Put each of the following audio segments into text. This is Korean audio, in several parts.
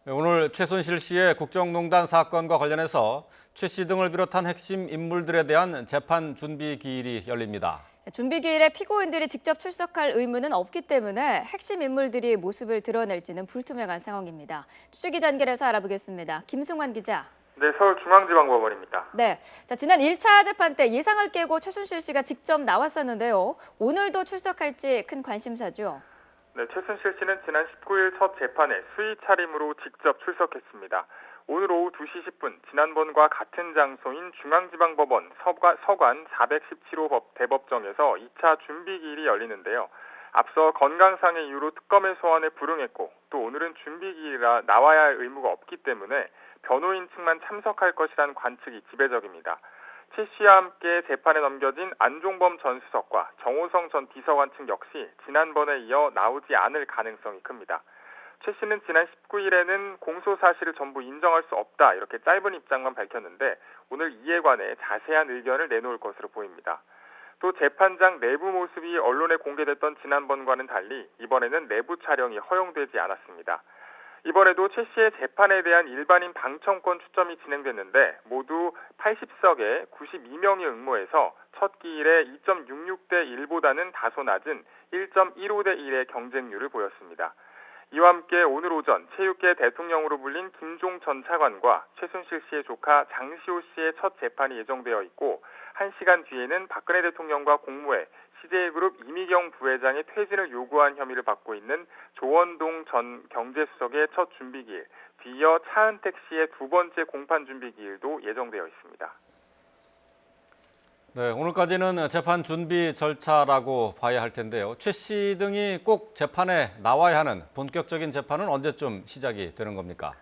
네, 오늘 최순실 씨의 국정농단 사건과 관련해서 최 씨 등을 비롯한 핵심 인물들에 대한 재판 준비 기일이 열립니다. 준비기일에 피고인들이 직접 출석할 의무는 없기 때문에 핵심 인물들이 모습을 드러낼지는 불투명한 상황입니다. 취재기자 연결해서 알아보겠습니다. 김승환 기자. 네, 서울중앙지방법원입니다. 네, 지난 1차 재판 때 예상을 깨고 최순실 씨가 직접 나왔었는데요. 오늘도 출석할지 큰 관심사죠. 네, 최순실 씨는 지난 19일 첫 재판에 수의 차림으로 직접 출석했습니다. 오늘 오후 2시 10분 지난번과 같은 장소인 중앙지방법원 서관 417호 대법정에서 2차 준비기일이 열리는데요. 앞서 건강상의 이유로 특검의 소환에 불응했고 또 오늘은 준비기일이라 나와야 할 의무가 없기 때문에 변호인 측만 참석할 것이라는 관측이 지배적입니다. 최 씨와 함께 재판에 넘겨진 안종범 전 수석과 정호성 전 비서관 측 역시 지난번에 이어 나오지 않을 가능성이 큽니다. 최 씨는 지난 19일에는 공소 사실을 전부 인정할 수 없다 이렇게 짧은 입장만 밝혔는데 오늘 이에 관해 자세한 의견을 내놓을 것으로 보입니다. 또 재판장 내부 모습이 언론에 공개됐던 지난번과는 달리 이번에는 내부 촬영이 허용되지 않았습니다. 이번에도 최 씨의 재판에 대한 일반인 방청권 추첨이 진행됐는데 모두 80석에 92명이 응모해서 첫 기일에 2.66대 1보다는 다소 낮은 1.15대 1의 경쟁률을 보였습니다. 이와 함께 오늘 오전 체육계 대통령으로 불린 김종 전 차관과 최순실 씨의 조카 장시호 씨의 첫 재판이 예정되어 있고 1시간 뒤에는 박근혜 대통령과 공모해 CJ그룹 이미경 부회장의 퇴진을 요구한 혐의를 받고 있는 조원동 전 경제수석의 첫 준비기일, 뒤이어 차은택 씨의 두 번째 공판 준비기일도 예정되어 있습니다. 네, 오늘까지는 재판 준비 절차라고 봐야 할 텐데요. 최 씨 등이 꼭 재판에 나와야 하는 본격적인 재판은 언제쯤 시작이 되는 겁니까?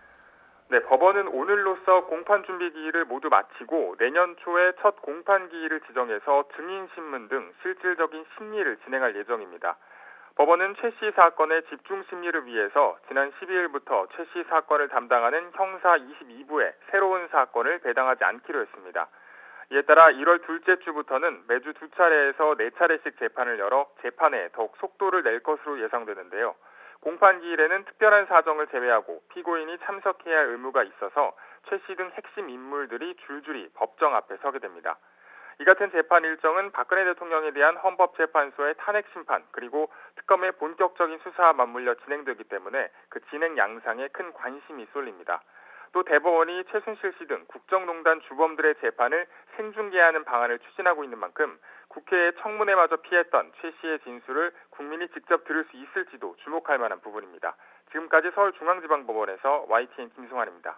네, 법원은 오늘로써 공판 준비 기일을 모두 마치고 내년 초에 첫 공판 기일을 지정해서 증인 신문 등 실질적인 심리를 진행할 예정입니다. 법원은 최 씨 사건의 집중 심리를 위해서 지난 12일부터 최 씨 사건을 담당하는 형사 22부에 새로운 사건을 배당하지 않기로 했습니다. 이에 따라 1월 둘째 주부터는 매주 2차례에서 4차례씩 재판을 열어 재판에 더욱 속도를 낼 것으로 예상되는데요. 공판 기일에는 특별한 사정을 제외하고 피고인이 참석해야 할 의무가 있어서 최 씨 등 핵심 인물들이 줄줄이 법정 앞에 서게 됩니다. 이 같은 재판 일정은 박근혜 대통령에 대한 헌법재판소의 탄핵 심판 그리고 특검의 본격적인 수사와 맞물려 진행되기 때문에 그 진행 양상에 큰 관심이 쏠립니다. 또 대법원이 최순실 씨 등 국정농단 주범들의 재판을 생중계하는 방안을 추진하고 있는 만큼 국회의 청문회마저 피했던 최 씨의 진술을 국민이 직접 들을 수 있을지도 주목할 만한 부분입니다. 지금까지 서울중앙지방법원에서 YTN 김승환입니다.